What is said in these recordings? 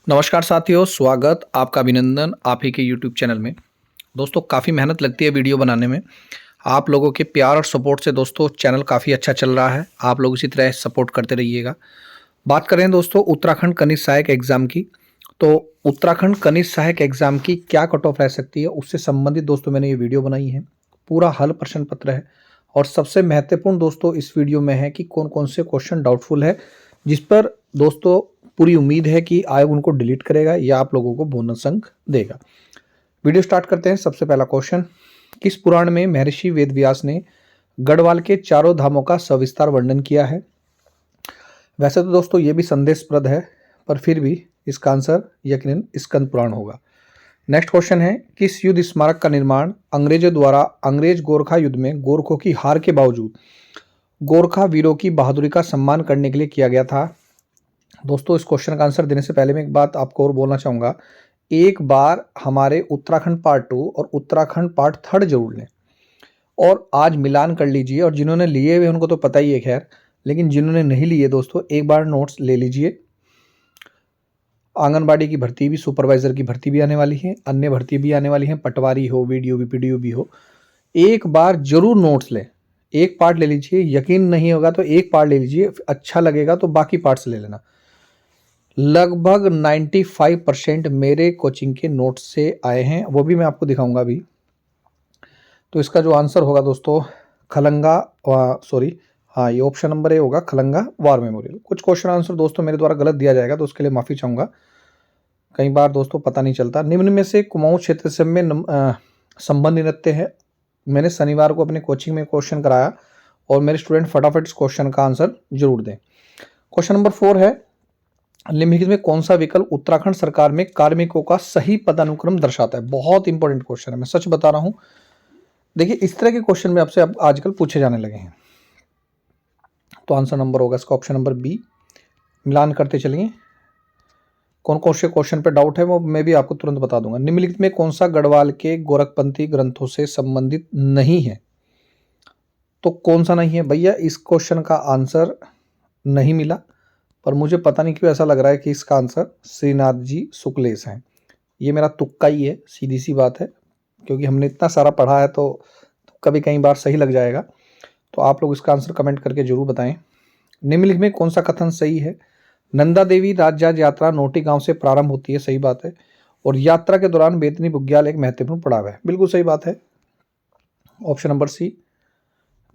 नमस्कार साथियों, स्वागत आपका अभिनंदन आप ही के YouTube चैनल में। दोस्तों काफ़ी मेहनत लगती है वीडियो बनाने में। आप लोगों के प्यार और सपोर्ट से दोस्तों चैनल काफ़ी अच्छा चल रहा है। आप लोग इसी तरह सपोर्ट करते रहिएगा। बात करें दोस्तों उत्तराखंड कनिष्ठ सहायक एग्ज़ाम की, तो उत्तराखंड कनिष्ठ सहायक एग्ज़ाम की क्या कट ऑफ रह सकती है उससे संबंधित दोस्तों मैंने ये वीडियो बनाई है। पूरा हल प्रश्न पत्र है और सबसे महत्वपूर्ण दोस्तों इस वीडियो में है कि कौन कौन से क्वेश्चन डाउटफुल है, जिस पर दोस्तों पूरी उम्मीद है कि आयोग उनको डिलीट करेगा या आप लोगों को बोनस अंक देगा। वीडियो स्टार्ट करते हैं। सबसे पहला क्वेश्चन, किस पुराण में महर्षि वेदव्यास ने गढ़वाल के चारों धामों का सविस्तार वर्णन किया है? वैसे तो दोस्तों ये भी संदेशप्रद है, पर फिर भी इसका आंसर यकीनन स्कंद पुराण होगा। नेक्स्ट क्वेश्चन है, किस युद्ध स्मारक का निर्माण अंग्रेजों द्वारा अंग्रेज गोरखा युद्ध में गोरखों की हार के बावजूद गोरखा वीरों की बहादुरी का सम्मान करने के लिए किया गया था? दोस्तों इस क्वेश्चन का आंसर देने से पहले मैं एक बात आपको और बोलना चाहूँगा। एक बार हमारे उत्तराखंड पार्ट 2 और उत्तराखंड पार्ट 3 जरूर लें और आज मिलान कर लीजिए। और जिन्होंने लिए हुए उनको तो पता ही है खैर, लेकिन जिन्होंने नहीं लिए दोस्तों एक बार नोट्स ले लीजिए। आंगनबाड़ी की भर्ती भी, सुपरवाइजर की भर्ती भी आने वाली है, अन्य भर्ती भी आने वाली है, पटवारी हो, वीडियो भी, पीडीओ भी हो। एक बार जरूर नोट्स लें, एक पार्ट ले लीजिए। यकीन नहीं होगा तो एक पार्ट ले लीजिए, अच्छा लगेगा तो बाकी पार्ट्स ले लेना। लगभग 95% मेरे कोचिंग के नोट्स से आए हैं, वो भी मैं आपको दिखाऊंगा अभी। तो इसका जो आंसर होगा दोस्तों खलंगा, हाँ ये ऑप्शन नंबर ए होगा, खलंगा वार मेमोरियल। कुछ क्वेश्चन आंसर दोस्तों मेरे द्वारा गलत दिया जाएगा तो उसके लिए माफ़ी चाहूँगा। कई बार दोस्तों पता नहीं चलता। निम्न में से कुमाऊं क्षेत्र से में संबंध निरत्ते हैं। मैंने शनिवार को अपने कोचिंग में क्वेश्चन कराया और मेरे स्टूडेंट फटाफट इस क्वेश्चन का आंसर जरूर दें। क्वेश्चन नंबर 4 है, निम्नलिखित में कौन सा विकल्प उत्तराखंड सरकार में कार्मिकों का सही पदानुक्रम दर्शाता है? बहुत इंपॉर्टेंट क्वेश्चन है, मैं सच बता रहा हूं। देखिए इस तरह के क्वेश्चन में आपसे अब आजकल पूछे जाने लगे हैं। तो आंसर नंबर होगा इसका ऑप्शन नंबर बी। मिलान करते चलिए, कौन कौन से क्वेश्चन पे डाउट है वो मैं भी आपको तुरंत बता दूंगा। निम्नलिखित में कौन सा गढ़वाल के गोरखपंथी ग्रंथों से संबंधित नहीं है? तो कौन सा नहीं है भैया? इस क्वेश्चन का आंसर नहीं मिला, पर मुझे पता नहीं क्यों ऐसा लग रहा है कि इसका आंसर श्रीनाथ जी शुक्लेश हैं। ये मेरा तुक्का ही है, सीधी सी बात है, क्योंकि हमने इतना सारा पढ़ा है तो कभी कई बार सही लग जाएगा। तो आप लोग इसका आंसर कमेंट करके जरूर बताएं। निम्नलिखित में कौन सा कथन सही है? नंदा देवी राज्य यात्रा नोटी गांव से प्रारंभ होती है, सही बात है। और यात्रा के दौरान बेतनी बुग्याल एक महत्वपूर्ण पड़ाव है, बिल्कुल सही बात है, ऑप्शन नंबर सी।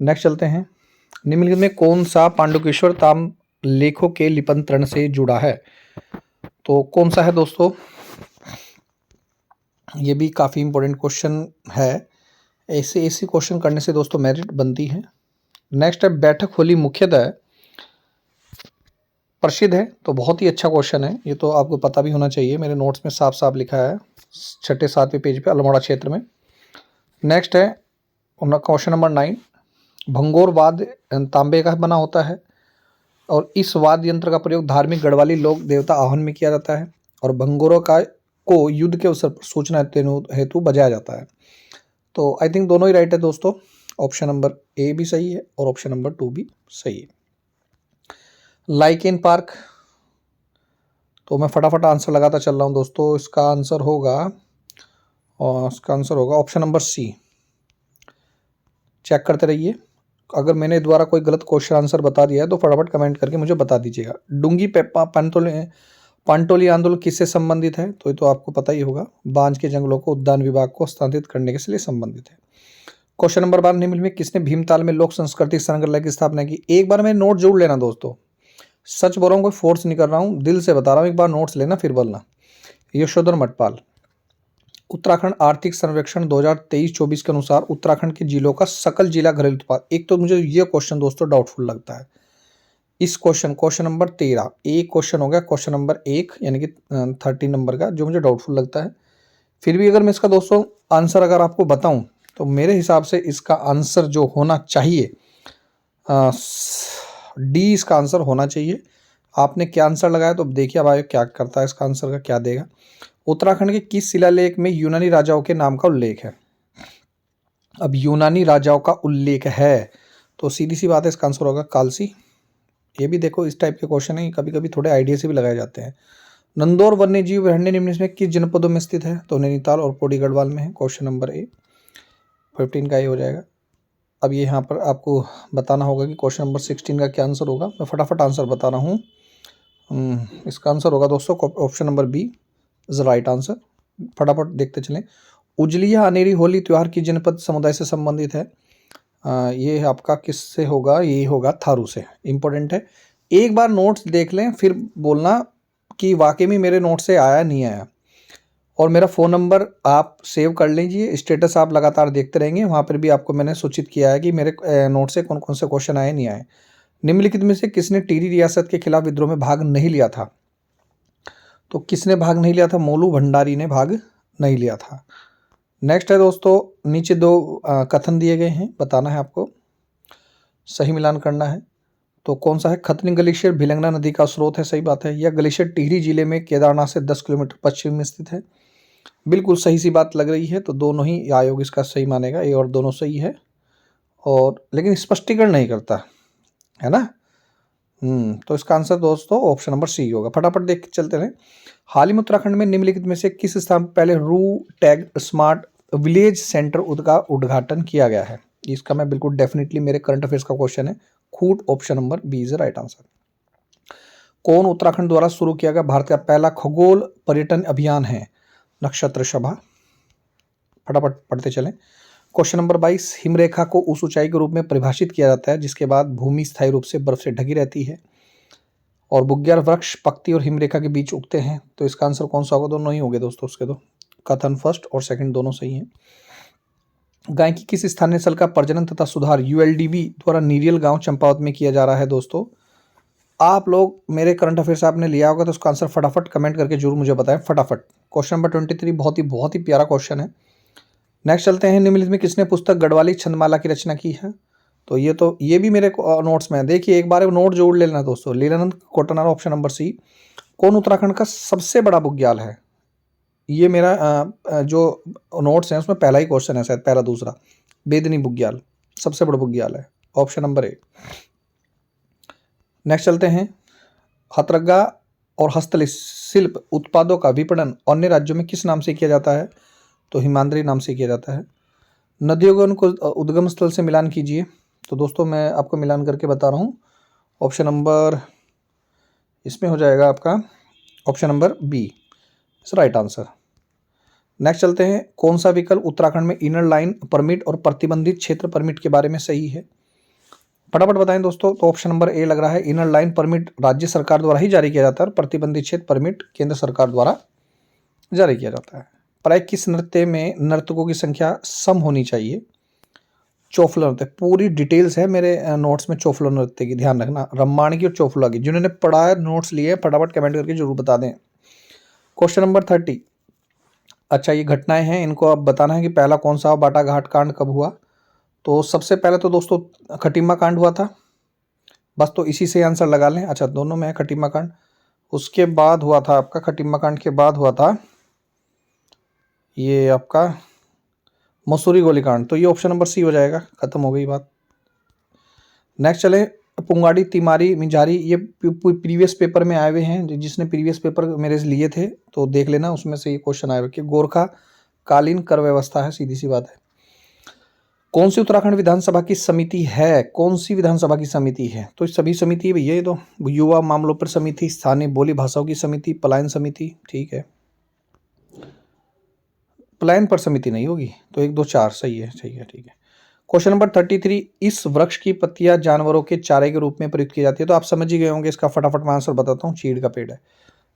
नेक्स्ट चलते हैं। निम्नलिखित में कौन सा पांडुकेश्वर ताम लेखों के लिपंतरण से जुड़ा है? तो कौन सा है दोस्तों? ये भी काफ़ी इंपॉर्टेंट क्वेश्चन है। ऐसे क्वेश्चन करने से दोस्तों मेरिट बनती है। नेक्स्ट है, बैठक होली मुख्यतः प्रसिद्ध है, तो बहुत ही अच्छा क्वेश्चन है, ये तो आपको पता भी होना चाहिए। मेरे नोट्स में साफ साफ लिखा है 6-7वें पेज पे, अल्मोड़ा क्षेत्र में। नेक्स्ट है क्वेश्चन नंबर 9, भंगोर वाद्य तांबे का बना होता है और इस वाद्य यंत्र का प्रयोग धार्मिक गढ़वाली लोक देवता आह्वान में किया जाता है और भंगोरों को युद्ध के अवसर पर सूचना हेतु बजाया जाता है। तो आई थिंक दोनों ही राइट है दोस्तों। ऑप्शन नंबर ए भी सही है और ऑप्शन नंबर 2 भी सही है। लाइकेन पार्क, तो मैं फटाफट आंसर लगाता चल रहा हूँ दोस्तों। इसका आंसर होगा ऑप्शन नंबर सी। चेक करते रहिए, अगर मैंने द्वारा कोई गलत क्वेश्चन आंसर बता दिया है तो फटाफट कमेंट करके मुझे बता दीजिएगा। डूंगी पांटोली आंदोलन किससे संबंधित है? तो ये तो आपको पता ही होगा, बांज के जंगलों को उद्यान विभाग को हस्तांतरित करने के लिए संबंधित है। क्वेश्चन नंबर 12, निम्नलिखित में किसने भीमताल में लोक संस्कृति संग्रहालय की स्थापना की? एक बार मैं नोट जरूर लेना दोस्तों, सच बोल रहा हूँ, कोई फोर्स नहीं कर रहा हूँ, दिल से बता रहा हूँ। एक बार नोट्स लेना फिर बोलना। यशोधर मटपाल। उत्तराखंड आर्थिक सर्वेक्षण 2023-24 के अनुसार उत्तराखंड के जिलों का सकल जिला घरेलू उत्पाद। एक तो मुझे ये क्वेश्चन दोस्तों डाउटफुल लगता है। इस क्वेश्चन नंबर 13, एक क्वेश्चन हो गया, क्वेश्चन नंबर 1 यानी कि 13 नंबर का, जो मुझे डाउटफुल लगता है। फिर भी अगर मैं इसका दोस्तों आंसर अगर आपको बताऊं तो मेरे हिसाब से इसका आंसर जो होना चाहिए डी, इसका आंसर होना चाहिए। आपने क्या आंसर लगाया तो देखिए अब आगे क्या करता है, इसका आंसर का क्या देगा। उत्तराखंड के किस शिलालेख में यूनानी राजाओं के नाम का उल्लेख है? अब यूनानी राजाओं का उल्लेख है तो सीधी सी बात है, इसका आंसर होगा कालसी। ये भी देखो इस टाइप के क्वेश्चन है, कभी कभी थोड़े आइडिया से भी लगाए जाते हैं। नंदौर वन्यजीव अभयारण्य निम्न में किस जनपदों में स्थित है? तो नैनीताल और पौड़ी गढ़वाल में है। क्वेश्चन नंबर ए 15 का ये हो जाएगा। अब ये यहाँ पर आपको बताना होगा कि क्वेश्चन नंबर 16 का क्या आंसर होगा। मैं फटाफट आंसर बता रहा हूँ। इसका आंसर होगा दोस्तों option number B is right answer. फटाफट देखते चलें। उजलिया अनेरी होली त्यौहार की जनपद समुदाय से संबंधित है। ये आपका किससे होगा? ये होगा थारू से। इंपॉर्टेंट है, एक बार नोट्स देख लें फिर बोलना कि वाकई में मेरे नोट से आया नहीं आया। और मेरा फ़ोन नंबर आप सेव कर लीजिए, स्टेटस आप लगातार देखते रहेंगे, वहाँ पर भी आपको मैंने सूचित किया है कि मेरे नोट से कौन कौन से क्वेश्चन आए नहीं आए। निम्नलिखित में से किसने टिहरी रियासत के खिलाफ विद्रोह में भाग नहीं लिया था? तो किसने भाग नहीं लिया था? मोलू भंडारी ने भाग नहीं लिया था। नेक्स्ट है दोस्तों, नीचे दो कथन दिए गए हैं, बताना है आपको, सही मिलान करना है। तो कौन सा है? खतनी ग्लेशियर भिलंगना नदी का स्रोत है, सही बात है। यह ग्लेशियर टिहरी जिले में केदारनाथ से 10 किलोमीटर पश्चिम में स्थित है। बिल्कुल सही सी बात लग रही है, तो दोनों ही आयोग इसका सही मानेगा, ये और दोनों सही है। और लेकिन स्पष्टीकरण नहीं करता है ना। तो इसका आंसर दोस्तों ऑप्शन नंबर सी होगा। फटाफट देख के चलते हैं। हाल ही में उत्तराखंड में निम्नलिखित में से किस स्थान पर पहले रू टैग स्मार्ट विलेज सेंटर का उद्घाटन किया गया है? इसका मैं बिल्कुल डेफिनेटली, मेरे करंट अफेयर्स का क्वेश्चन है। खूट, option number B is right answer. कौन उत्तराखंड द्वारा शुरू किया गया भारत का पहला खगोल पर्यटन अभियान है? नक्षत्र सभा। फटाफट पढ़ते चलें। क्वेश्चन नंबर 22, हिमरेखा को उस ऊंचाई के रूप में परिभाषित किया जाता है जिसके बाद भूमि स्थायी रूप से बर्फ से ढकी रहती है और बुग्याल वृक्ष पक्ति और हिमरेखा के बीच उगते हैं। तो इसका आंसर कौन सा होगा? दोनों ही होंगे दोस्तों उसके। दो कथन फर्स्ट और सेकंड दोनों सही हैं। गाय की किस स्थानीय नस्ल का प्रजनन तथा सुधार यूएलडीबी द्वारा नीरियल गांव चंपावत में किया जा रहा है? दोस्तों आप लोग मेरे करंट अफेयर्स आपने लिया होगा तो उसका आंसर फटाफट कमेंट करके जरूर मुझे बताएं फटाफट। क्वेश्चन नंबर 23 बहुत ही प्यारा क्वेश्चन है। नेक्स्ट चलते हैं। निम्नलिखित में किसने पुस्तक गढ़वाली छंदमाला की रचना की है? तो ये भी मेरे नोट्स में है। देखिए एक बार नोट जोड़ लेना दोस्तों। Lilanand Kotnar, option number C. कौन उत्तराखंड का सबसे बड़ा बुग्याल है? ये मेरा जो नोट्स हैं उसमें पहला ही क्वेश्चन है, शायद पहला दूसरा। बेदनी बुग्याल सबसे बड़ा बुग्याल है, ऑप्शन नंबर ए। नेक्स्ट चलते हैं। हथरग्गा और हस्तशिल्प उत्पादों का विपणन अन्य राज्यों में किस नाम से किया जाता है? तो हिमाद्री नाम से किया जाता है। नदियों को उनको उद्गम स्थल से मिलान कीजिए। तो दोस्तों मैं आपको मिलान करके बता रहा हूँ। ऑप्शन नंबर इसमें हो जाएगा आपका option number B is right answer. Next चलते हैं। कौन सा विकल्प उत्तराखंड में इनर लाइन परमिट और प्रतिबंधित क्षेत्र परमिट के बारे में सही है? फटाफट बताएं दोस्तों। तो ऑप्शन नंबर ए लग रहा है। इनर लाइन परमिट राज्य सरकार द्वारा ही जारी किया जाता है और प्रतिबंधित क्षेत्र परमिट केंद्र सरकार द्वारा जारी किया जाता है। प्राय किस नृत्य में नर्तकों की संख्या सम होनी चाहिए? चौफला नृत्य, पूरी डिटेल्स है मेरे नोट्स में चौफला नृत्य की, ध्यान रखना, रम्माण की और चौफला की। जिन्होंने पढ़ा है नोट्स लिए फटाफट कमेंट करके जरूर बता दें। Question number 30। अच्छा ये घटनाएं हैं, इनको अब बताना है कि पहला कौन सा बाटा घाट कांड कब हुआ? तो सबसे पहले तो दोस्तों खटीमा कांड हुआ था, बस तो इसी से आंसर लगा लें। अच्छा दोनों में है खटीमा कांड। उसके बाद हुआ था आपका, खटीमा कांड के बाद हुआ था ये आपका मसूरी गोलीकांड। तो ये ऑप्शन नंबर सी हो जाएगा, खत्म हो गई बात। नेक्स्ट चले। पुंगाड़ी तिमारी मिंजारी, ये प्रीवियस पेपर में आए हुए हैं। जिसने प्रीवियस पेपर मेरे से लिए थे तो देख लेना, उसमें से ये क्वेश्चन आए हुए कि गोरखा कालीन कर व्यवस्था है, सीधी सी बात है। कौन सी उत्तराखंड विधानसभा की समिति है? कौन सी विधानसभा की समिति है? तो सभी समिति है भैया, ये तो युवा मामलों पर समिति, स्थानीय बोली भाषाओं की समिति, पलायन समिति, ठीक है। पलायन पर समिति नहीं होगी, तो 1 2 4 सही है, ठीक है। Question number 33। इस वृक्ष की पत्तियां जानवरों के चारे के रूप में प्रयुक्त की जाती है। तो आप समझ ही गए होंगे, इसका फटाफट मैं आंसर बताता हूँ, चीड़ का पेड़ है।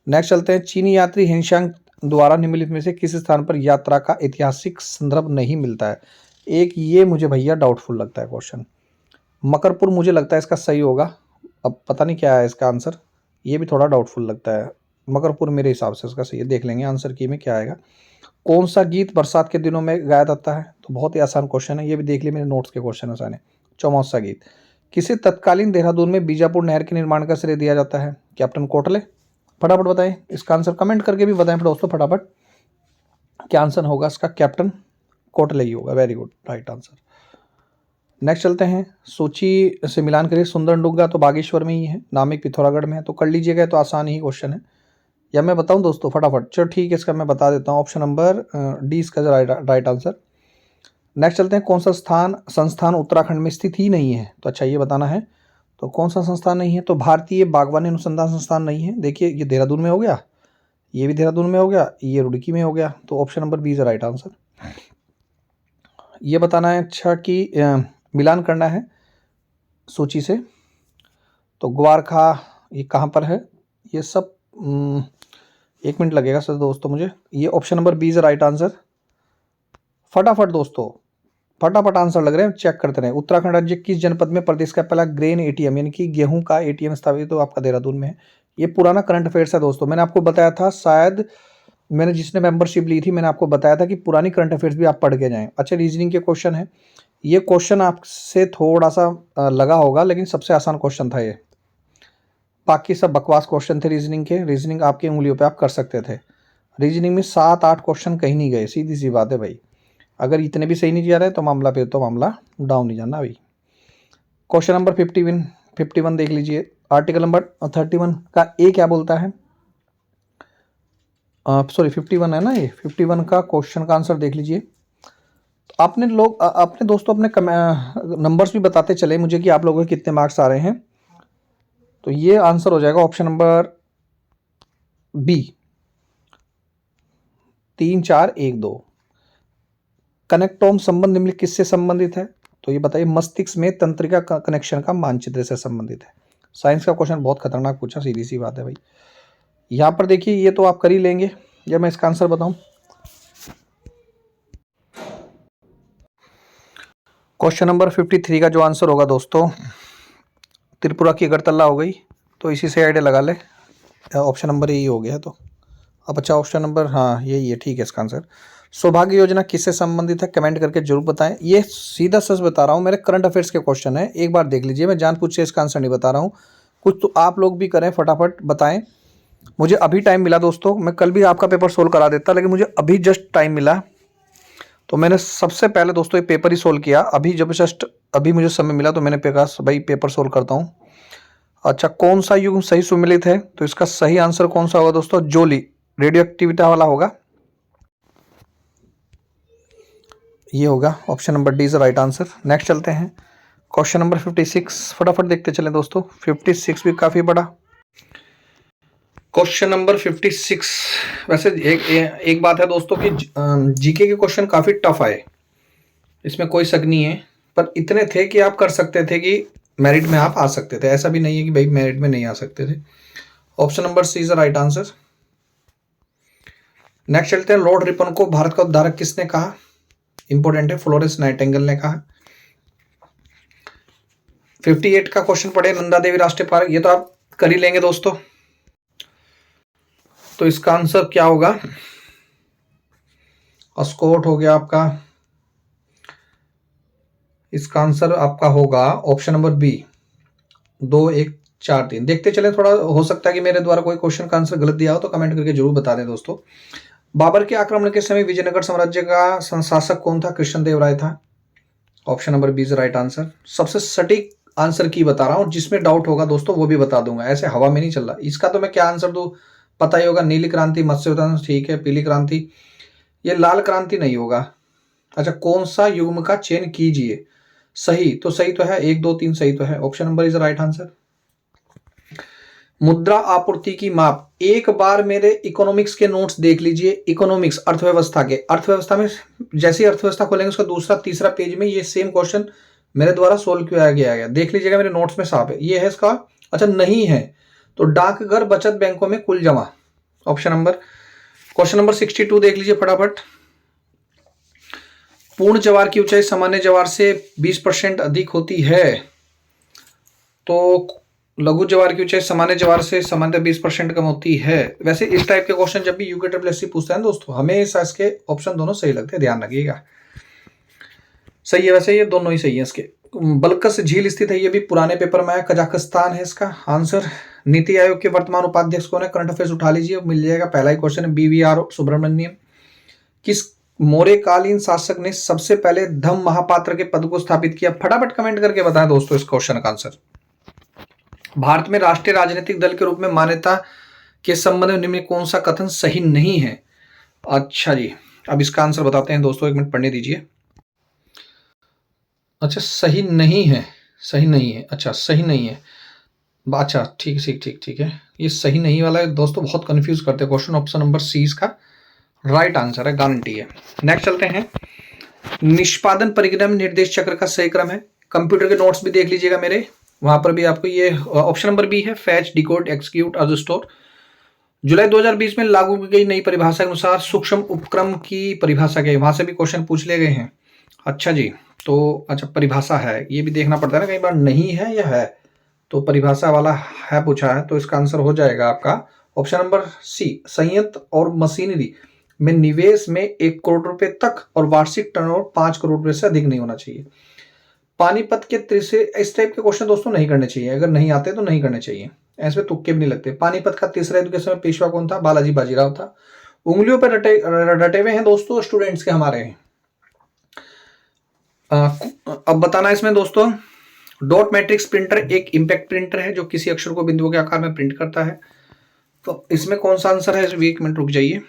नेक्स्ट चलते हैं। चीनी यात्री हिनशांग द्वारा निम्नलिखित में से किस स्थान पर यात्रा का ऐतिहासिक संदर्भ नहीं मिलता है? एक ये मुझे भैया डाउटफुल लगता है क्वेश्चन। मकरपुर मुझे लगता है इसका सही होगा, अब पता नहीं क्या है इसका आंसर, ये भी थोड़ा डाउटफुल लगता है। मकरपुर मेरे हिसाब से इसका सही है, देख लेंगे आंसर की में क्या आएगा। कौन सा गीत बरसात के दिनों में गाया जाता है? तो बहुत ही आसान क्वेश्चन है, ये भी देख लिए मेरे नोट्स के क्वेश्चन आसान है। चौमौसा गीत। किसे तत्कालीन देहरादून में बीजापुर नहर के निर्माण का श्रेय दिया जाता है? कैप्टन कोटले। फटाफट बताएं इसका आंसर, कमेंट करके भी बताएं दोस्तों फटाफट, क्या आंसर होगा इसका? कैप्टन कोटले ही होगा, very good, right answer. Next चलते हैं। सूची से मिलान करिए। सुंदरडुग्गा तो बागेश्वर में ही है, नामिक पिथौरागढ़ में है, तो कर लीजिएगा, तो आसान ही क्वेश्चन है। या मैं बताऊं दोस्तों फटाफट? चलो ठीक है, इसका मैं बता देता हूँ। ऑप्शन नंबर डी इसका राइट आंसर। नेक्स्ट चलते हैं, कौन सा संस्थान उत्तराखंड में स्थित ही नहीं है? तो अच्छा ये बताना है। तो कौन सा संस्थान नहीं है? तो भारतीय बागवानी अनुसंधान संस्थान नहीं है। देखिए ये देहरादून में हो गया, ये भी देहरादून में हो गया, ये रुड़की में हो गया। तो option number B is right answer. ये बताना है अच्छा कि मिलान करना है सूची से। तो ग्वारखा ये कहाँ पर है? ये सब 1 मिनट लगेगा सर दोस्तों मुझे। ये option number B is right answer. फटाफट दोस्तों, फटाफट आंसर लग रहे हैं, चेक करते रहे। उत्तराखंड राज्य किस जनपद में प्रदेश का पहला ग्रेन एटीएम यानी कि गेहूं का एटीएम स्थापित? तो आपका देहरादून में है। ये पुराना करंट अफेयर्स है दोस्तों, मैंने आपको बताया था, शायद मैंने जिसने मेंबरशिप ली थी मैंने आपको बताया था कि पुरानी करंट अफेयर्स भी आप पढ़ के जाएं। अच्छा रीजनिंग के क्वेश्चन है, ये क्वेश्चन आपसे थोड़ा सा लगा होगा, लेकिन सबसे आसान क्वेश्चन था ये। बाकी सब बकवास क्वेश्चन थे रीजनिंग के। रीजनिंग आपकी उंगलियों पे आप कर सकते थे। रीजनिंग में 7-8 क्वेश्चन कहीं नहीं गए, सीधी सी बात है भाई। अगर इतने भी सही नहीं जा रहे तो मामला डाउन नहीं जाना अभी। क्वेश्चन नंबर 51 देख लीजिए। आर्टिकल नंबर 31 का ए क्या बोलता है? सॉरी 51 है ना ये। 51 का क्वेश्चन का आंसर देख लीजिए। आपने अपने दोस्तों अपने नंबर्स भी बताते चले मुझे कि आप लोगों के कितने मार्क्स आ रहे हैं। तो ये आंसर हो जाएगा ऑप्शन नंबर बी, 3 4 1 2। कनेक्टोम संबंध निम्नलिखित किससे संबंधित है? तो ये बताइए। मस्तिष्क में तंत्रिका कनेक्शन का मानचित्र से संबंधित है। साइंस का क्वेश्चन बहुत खतरनाक पूछा, सीधी सी बात है भाई। यहाँ पर देखिए ये तो आप कर ही लेंगे, या मैं इसका आंसर बताऊं? क्वेश्चन नंबर 53 का जो आंसर होगा दोस्तों, त्रिपुरा की अगरतला हो गई, तो इसी से आइडिया लगा ले। ऑप्शन नंबर यही हो गया। तो अब अच्छा ऑप्शन नंबर हाँ यही है, ठीक है इसका आंसर। सौभाग्य योजना किससे संबंधित है? कमेंट करके जरूर बताएं। ये सीधा सच बता रहा हूँ, मेरे करंट अफेयर्स के क्वेश्चन है, एक बार देख लीजिए। मैं जानबूझ के इसका आंसर नहीं बता रहा हूँ, कुछ तो आप लोग भी करें, फटाफट बताएं। मुझे अभी टाइम मिला दोस्तों, मैं कल भी आपका पेपर सोल्व करा देता, लेकिन मुझे अभी जस्ट टाइम मिला, तो मैंने सबसे पहले दोस्तों ये पेपर ही सोल्व किया। अभी जब जस्ट अभी मुझे समय मिला तो मैंने कहा भाई पेपर सोल्व करता हूँ। अच्छा कौन सा युग्म सही सुमेलित है? तो इसका सही आंसर कौन सा होगा दोस्तों? जोली, रेडियो एक्टिविटी वाला होगा, ये होगा। Option number D is right answer. Next चलते हैं, क्वेश्चन नंबर 56 फटाफट देखते चलें दोस्तों। 56 भी काफी बड़ा क्वेश्चन नंबर 56। वैसे एक बात है दोस्तों कि जीके के क्वेश्चन काफी टफ आए, इसमें कोई शक नहीं है, पर इतने थे कि आप कर सकते थे कि मेरिट में आप आ सकते थे। ऐसा भी नहीं है कि भाई मेरिट में नहीं आ सकते थे। Option number C is right answer. Next चलते हैं, लॉर्ड रिपन को भारत का उद्धारक किसने कहा? इंपोर्टेंट है, फ्लोरेंस नाइटिंगेल ने कहा। 58 का क्वेश्चन पढ़े, नंदा देवी राष्ट्रीय पार्क, ये तो आप कर ही लेंगे दोस्तों। तो इसका आंसर क्या होगा? अस्कोट हो गया आपका। इसका आंसर आपका होगा ऑप्शन नंबर बी, 2 1 4 3। देखते चले, थोड़ा हो सकता है कि मेरे द्वारा कोई क्वेश्चन का आंसर गलत दिया हो तो कमेंट करके जरूर बता दें दोस्तों। बाबर के आक्रमण के समय विजयनगर साम्राज्य का शासक कौन था? कृष्णदेव राय था। Option number B is right answer. सबसे सटीक आंसर की बता रहा हूं, जिसमें डाउट होगा दोस्तों वो भी बता दूंगा, ऐसे हवा में नहीं चल रहा। इसका तो मैं क्या आंसर दूं पता ही होगा। नीली क्रांति, मत्स्य उत्पादन, ठीक है। पीली क्रांति, ये लाल क्रांति नहीं होगा। अच्छा कौन सा युग्म का चयन कीजिए? सही तो है, 1 2 3 सही तो है। Option number is right answer. मुद्रा आपूर्ति की माप, एक बार मेरे इकोनॉमिक्स के नोट्स देख लीजिए। इकोनॉमिक्स अर्थव्यवस्था के, अर्थव्यवस्था में जैसे ही अर्थव्यवस्था खोलेंगे उसका दूसरा तीसरा पेज में ये सेम क्वेश्चन मेरे द्वारा सोल्व किया गया, देख लीजिएगा, मेरे नोट्स में साफ है। ये है इसका। अच्छा नहीं है तो डाकघर बचत बैंकों में कुल जमा। ऑप्शन नंबर, क्वेश्चन नंबर 62 देख लीजिए फटाफट। पूर्ण ज्वार की ऊंचाई सामान्य ज्वार से 20% अधिक होती है, तो लघु ज्वार की ऊंचाई सामान्य ज्वार से सामान्य 20% कम होती है। वैसे इस टाइप के क्वेश्चन जब भी यूकेडब्ल्यूएससी पूछता है दोस्तों, हमेशा इसके ऑप्शन दोनों सही लगते हैं, ध्यान रखिएगा। सही है, वैसे ये दोनों ही सही है इसके। बलकस झील स्थित है, ये भी पुराने पेपर में आया, कजाकिस्तान है इसका आंसर। नीति आयोग के वर्तमान उपाध्यक्ष कौन है? करंट अफेयर्स उठा लीजिए, मिल जाएगा, पहला ही क्वेश्चन है। BVR सुब्रमण्यम। किस मौर्यकालीन शासक ने सबसे पहले धम्म महापात्र के पद को स्थापित किया? फटाफट कमेंट करके बताएं दोस्तों इस क्वेश्चन का आंसर। भारत में राष्ट्रीय राजनीतिक दल के रूप में मान्यता के संबंध में निम्न में कौन सा कथन सही नहीं है? अच्छा जी, अब इसका आंसर बताते हैं दोस्तों, 1 मिनट पढ़ने दीजिए। अच्छा, सही नहीं है, सही नहीं है, अच्छा सही नहीं है, अच्छा ठीक ठीक ठीक ठीक है, ये सही नहीं वाला है दोस्तों, बहुत कंफ्यूज करते हैं क्वेश्चन। ऑप्शन नंबर सी इसका राइट आंसर है, गारंटी है। नेक्स्ट चलते हैं, निष्पादन परिक्रम निर्देश चक्र का सही क्रम है। कंप्यूटर के नोट्स भी देख लीजिएगा मेरे, वहां पर भी आपको ये ऑप्शन नंबर बी है, फैच डिकोड एक्जीक्यूट अज स्टोर। जुलाई 2020 में लागू की गई नई परिभाषा के अनुसार सूक्ष्म उपक्रम की परिभाषा क्या है? वहां से भी क्वेश्चन पूछ लिए गए हैं। अच्छा जी, तो अच्छा परिभाषा है, ये भी देखना पड़ता है ना, कई बार नहीं है या है, तो परिभाषा वाला है पूछा है, तो इसका आंसर हो जाएगा आपका ऑप्शन नंबर सी, संयंत्र और मशीनरी में निवेश में 1 करोड़ रुपए तक और वार्षिक टर्नओवर 5 करोड़ रुपए से अधिक नहीं होना चाहिए। पानीपत के तीसरे, इस टाइप के क्वेश्चन दोस्तों नहीं करने चाहिए, अगर नहीं आते तो नहीं करने चाहिए, ऐसे तुक्के भी नहीं लगते। पानीपत का तीसरा युद्ध के समय पेशवा कौन था? बालाजी बाजीराव था। उंगलियों पर रटे हुए हैं दोस्तों स्टूडेंट्स के हमारे। अब बताना इसमें दोस्तों, डॉट मैट्रिक्स प्रिंटर एक इंपैक्ट प्रिंटर है जो किसी अक्षर को बिंदुओं के आकार में प्रिंट करता है, तो इसमें कौन सा आंसर है? 1 मिनट रुक जाइए।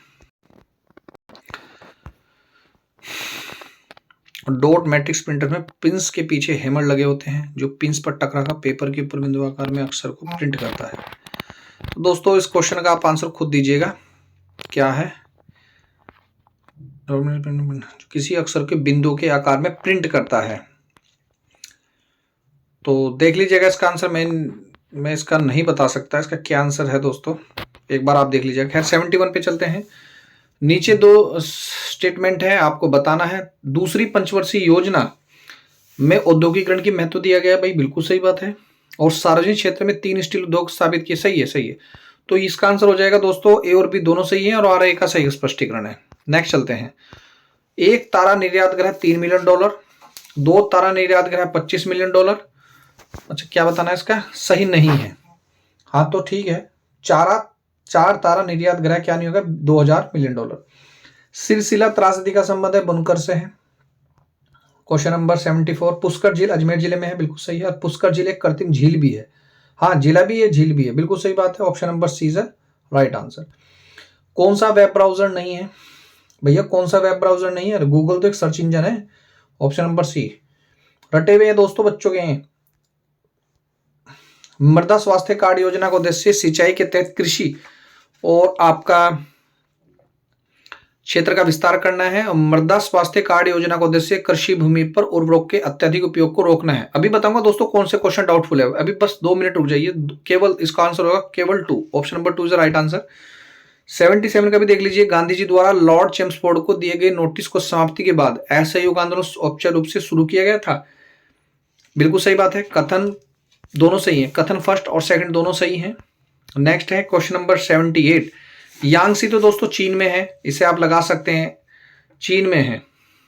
डॉट मैट्रिक्स प्रिंटर में पिंस के पीछे हैमर लगे होते हैं जो पिंस पर टकराकर पेपर के ऊपर बिंदु आकार में अक्षर को प्रिंट करता है। तो दोस्तों इस क्वेश्चन का आप आंसर खुद दीजिएगा, क्या है? किसी अक्षर के बिंदु के आकार में प्रिंट करता है, तो देख लीजिएगा इसका आंसर। मैं इसका नहीं बता सकता इसका क्या आंसर है दोस्तों, एक बार आप देख लीजिएगा। खैर 71 पे चलते हैं। नीचे 2 स्टेटमेंट है, आपको बताना है। दूसरी पंचवर्षीय योजना में औद्योगिकरण की महत्व दिया गया, भाई बिल्कुल सही बात है। और सार्वजनिक क्षेत्र में 3 स्टील उद्योग स्थापित किए, सही है सही है। तो इसका आंसर हो जाएगा दोस्तों ए और बी दोनों सही है, और आर ए का सही स्पष्टीकरण है। नेक्स्ट चलते हैं, 1 तारा निर्यात ग्रह $3 मिलियन, 2 तारा निर्यात ग्रह $25 मिलियन। अच्छा क्या बताना है इसका? सही नहीं है। हाँ तो ठीक है, 4 तारा निर्यात ग्रह क्या नहीं होगा? $2000 मिलियन। सिलसिला त्रासदी का संबंध है बुनकर से है। क्वेश्चन नंबर 74, पुष्कर झील अजमेर जिले में है, बिल्कुल सही है। और पुष्कर झील एक कृत्रिम झील भी है, हाँ जिला भी है झील भी है, बिल्कुल सही बात है। Option number C is right answer. कौन सा वेब ब्राउजर नहीं है भैया? कौन सा वेब ब्राउजर नहीं है? गूगल तो एक सर्च इंजन है। ऑप्शन नंबर सी, रटे हुए हैं दोस्तों बच्चों के हैं। मृदा स्वास्थ्य कार्ड योजना का उद्देश्य सिंचाई के तहत कृषि और आपका क्षेत्र का विस्तार करना है। और मृदा स्वास्थ्य कार्ड योजना का उद्देश्य कृषि भूमि पर उर्वरक के अत्यधिक उपयोग को रोकना है। अभी बताऊंगा दोस्तों कौन से क्वेश्चन डाउटफुल है, अभी बस 2 मिनट रुक जाइए। केवल इसका आंसर होगा केवल 2, option number 2 is right answer. 77 का भी देख लीजिए, गांधी जी द्वारा लॉर्ड चेम्सफोर्ड को दिए गए नोटिस को समाप्ति के बाद असहयोग आंदोलन औपचारिक रूप से शुरू किया गया था, बिल्कुल सही बात है। कथन दोनों सही है, कथन फर्स्ट और सेकंड दोनों सही हैं। नेक्स्ट है क्वेश्चन नंबर 78, यांगसी तो दोस्तों चीन में है, इसे आप लगा सकते हैं, चीन में है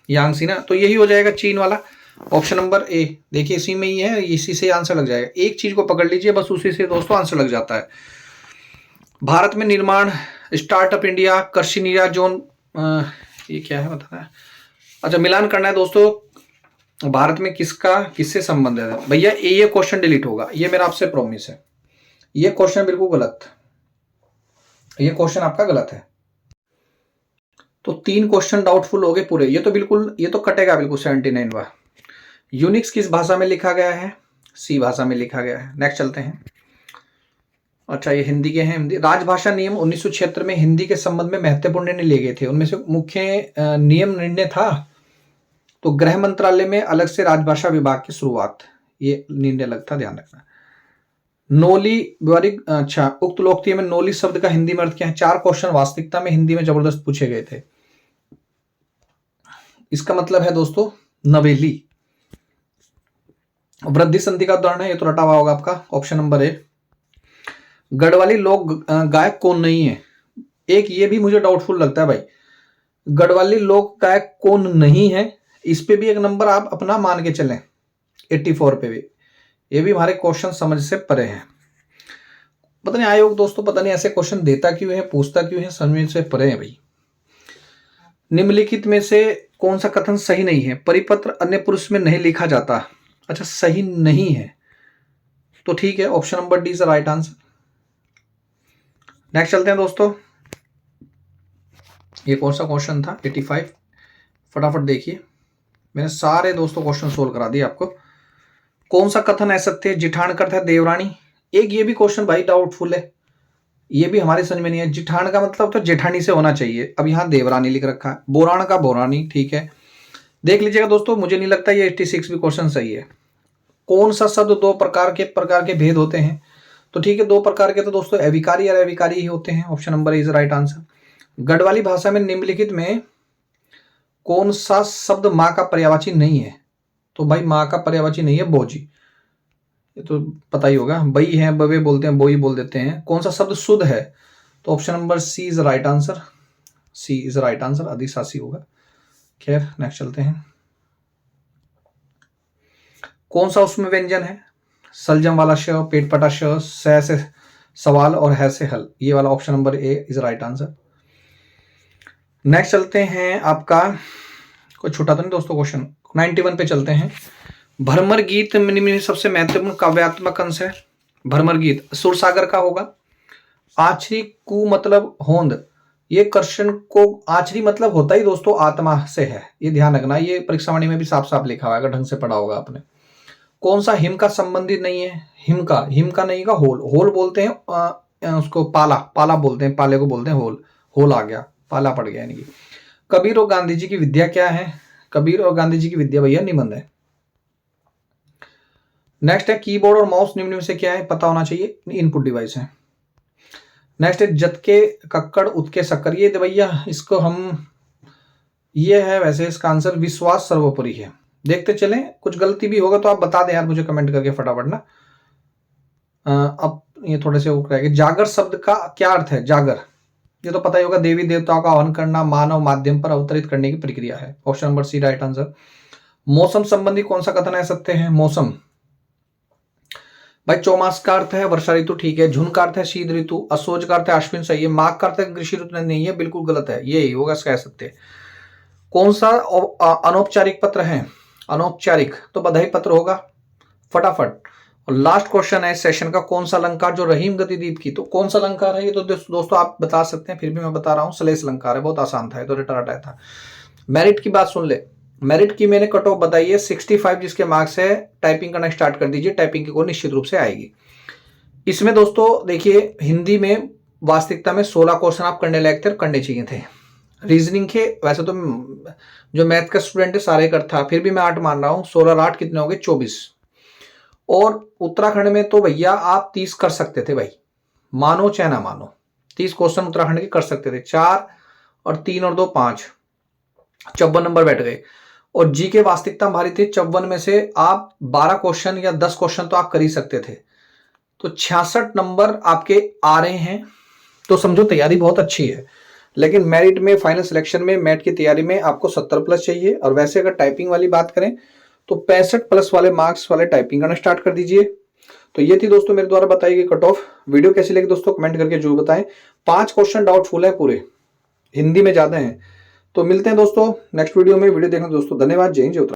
यांगसी ना, तो यही हो जाएगा चीन वाला। ऑप्शन नंबर ए, देखिए इसी में ही है, इसी से आंसर लग जाएगा। एक चीज को पकड़ लीजिए बस, उसी से दोस्तों आंसर लग जाता है। भारत में निर्माण, स्टार्टअप इंडिया, कृषि निर्यात जोन, ये क्या है बताना है। अच्छा मिलान करना है दोस्तों, भारत में किसका किससे संबंध है भैया? ये क्वेश्चन डिलीट होगा, ये मेरा आपसे प्रॉमिस है। ये क्वेश्चन बिल्कुल गलत, ये क्वेश्चन आपका गलत है। तो 3 क्वेश्चन डाउटफुल हो गए पूरे, ये तो बिल्कुल, ये तो कटेगा बिल्कुल 79 बार। यूनिक्स किस भाषा में लिखा गया है? सी भाषा में लिखा गया है। नेक्स्ट चलते हैं। अच्छा ये हिंदी के हैं। हिंदी राजभाषा नियम 1976 में हिंदी के संबंध में महत्वपूर्ण निर्णय लिए गए थे, उनमें से मुख्य नियम निर्णय था तो गृह मंत्रालय में अलग से राजभाषा विभाग की शुरुआत, ये निर्णय अलग था, ध्यान रखना। नोली व्यवहारिक, अच्छा उक्त लोकप्रिय में नोली शब्द का हिंदी में अर्थ क्या है? 4 क्वेश्चन वास्तविकता में हिंदी में जबरदस्त पूछे गए थे। इसका मतलब है दोस्तों नवेली। वृद्धि संधि का उदाहरण है, ये तो रटा हुआ होगा आपका, ऑप्शन नंबर ए। गढ़वाली लोक गायक कौन नहीं है? एक ये भी मुझे डाउटफुल लगता है भाई, गढ़वाली लोक गायक कौन नहीं है, इस पे भी एक नंबर आप अपना मान के चलें, 84 पे भी। ये भी हमारे क्वेश्चन समझ से परे हैं। पता नहीं आयोग दोस्तों, पता नहीं ऐसे क्वेश्चन देता क्यों है, पूछता क्यों है, समझ से परे है भाई। निम्नलिखित में से कौन सा कथन सही नहीं है? परिपत्र अन्य पुरुष में नहीं लिखा जाता। अच्छा सही नहीं है, तो ठीक है, option number D is the right answer. Next चलते हैं दोस्तों, ये कौन सा क्वेश्चन था 85, फटाफट देखिए, मैंने सारे दोस्तों क्वेश्चन सोल्व करा दिए आपको। कौन सा कथन असत्य है? जिठान करता है देवरानी। एक ये भी क्वेश्चन भाई डाउटफुल है, ये भी हमारे समझ में नहीं है। जिठान का मतलब तो जेठानी से होना चाहिए, अब यहाँ देवरानी लिख रखा है। बोरान का बोरानी, ठीक है, देख लीजिएगा दोस्तों, मुझे नहीं लगता ये 86 भी क्वेश्चन सही है। कौन सा शब्द दो प्रकार के भेद होते हैं? तो ठीक है, दो प्रकार के तो दोस्तों अविकारी और अविकारी ही होते हैं। Option number is right answer. Garhwali भाषा में निम्नलिखित में कौन सा शब्द माँ का पर्यायवाची नहीं है? तो भाई माँ का पर्यायवाची नहीं है बोजी, ये तो पता ही होगा। बई है, बवे बोलते हैं, बोई बोल देते हैं। कौन सा शब्द शुद्ध है? तो option number C is right answer, C is right answer, अधिशासी होगा। खैर नेक्स्ट चलते हैं। कौन सा उसमें व्यंजन है? सलजम वाला श, पेट पटा श, से सवाल और है से हल, ये वाला option number A is right answer. Next चलते हैं, आपका कोई छोटा तो नहीं दोस्तों क्वेश्चन, 91 पे चलते हैं। भ्रमर गीत में सबसे महत्वपूर्ण काव्यात्मक अंश है। भ्रमर गीत सुरसागर का होगा। आछरी कु मतलब होंद, ये कृष्ण को आछरी मतलब होता ही दोस्तों आत्मा से है, ये ध्यान रखना, ये परीक्षा वाणी में भी साफ साफ लिखा हुआ है, अगर ढंग से पढ़ा होगा आपने। कौन सा हिम का संबंधित नहीं है? हिम का नहीं का होल, होल बोलते हैं उसको, पाला, पाला बोलते हैं, पाले को बोलते हैं होल, होल आ गया, पाला पड़ गया यानी कि। कबीर और गांधी जी की विद्या क्या है? कबीर और गांधी जी की विद्या भैया निबंध है। नेक्स्ट है कीबोर्ड और माउस निम्न में से क्या है? पता होना चाहिए, इनपुट डिवाइस है। नेक्स्ट है जतके कक्कड़ उत्के शक्कर, ये भैया इसको हम, ये है वैसे इसका आंसर विश्वास सर्वोपरि है। देखते चलें, कुछ गलती भी होगा तो आप बता दें यार मुझे कमेंट करके फटाफट ना। अब ये थोड़े से ऊपर आएंगे। जागर शब्द का क्या अर्थ है? जागर, ये तो पता ही होगा, देवी देवताओं का हवन करना, मानव माध्यम पर अवतरित करने की प्रक्रिया है। Option number C right answer. मौसम संबंधी कौन सा कथन है सत्य है? मौसम भाई चौमास का अर्थ है वर्षा ऋतु, ठीक है। झुन का अर्थ है शीत ऋतु। असोज का अर्थ है अश्विन, सही है। माघ का अर्थ है ग्रीष्म ऋतु, नहीं है, बिल्कुल गलत है, ये होगा कह सकते हैं। कौन सा अनौपचारिक पत्र है? अनौपचारिक तो बधाई पत्र होगा, फटाफट। और लास्ट क्वेश्चन है सेशन का, कौन सा अलंकार जो रहीम गतिदीप की, तो कौन सा अलंकार है ये तो दोस्तों आप बता सकते हैं, फिर भी मैं बता रहा हूं, सलेस अलंकार है, बहुत आसान था, तो रिटार्ट आया था। मेरिट की बात सुन ले, मेरिट की मैंने कट ऑफ बताई है 65, जिसके मार्क्स है टाइपिंग करना स्टार्ट कर दीजिए, टाइपिंग की को निश्चित रूप से आएगी। इसमें दोस्तों देखिए, हिंदी में वास्तविकता में 16 क्वेश्चन आप करने लायक थे, करने चाहिए थे। रीजनिंग के वैसे तो जो मैथ का स्टूडेंट है सारे कर था, फिर भी मैं 8 मान रहा हूँ। 16 और 8 कितने हो गए? 24। और उत्तराखंड में तो भैया आप 30 कर सकते थे भाई, मानो चाहे ना मानो, 30 क्वेश्चन उत्तराखंड के कर सकते थे। 4 और 3 और 2 5, 54 नंबर बैठ गए। और जी के वास्तविकता भारी थी, 54 में से आप 12 क्वेश्चन या 10 क्वेश्चन तो आप कर ही सकते थे, तो 66 नंबर आपके आ रहे हैं। तो समझो तैयारी बहुत अच्छी है, लेकिन मेरिट में फाइनल सिलेक्शन में मैट की तैयारी में आपको 70 प्लस चाहिए। और वैसे अगर टाइपिंग वाली बात करें तो 65 प्लस वाले मार्क्स वाले टाइपिंग करना स्टार्ट कर दीजिए। तो ये थी दोस्तों मेरे द्वारा बताई गई कट ऑफ। वीडियो कैसी लगी दोस्तों कमेंट करके जरूर बताएं। 5 क्वेश्चन डाउटफुल है, पूरे हिंदी में ज्यादा हैं। तो मिलते हैं दोस्तों नेक्स्ट वीडियो में। वीडियो देखने दोस्तों धन्यवाद। जय हिंद, जय उत्तराखंड।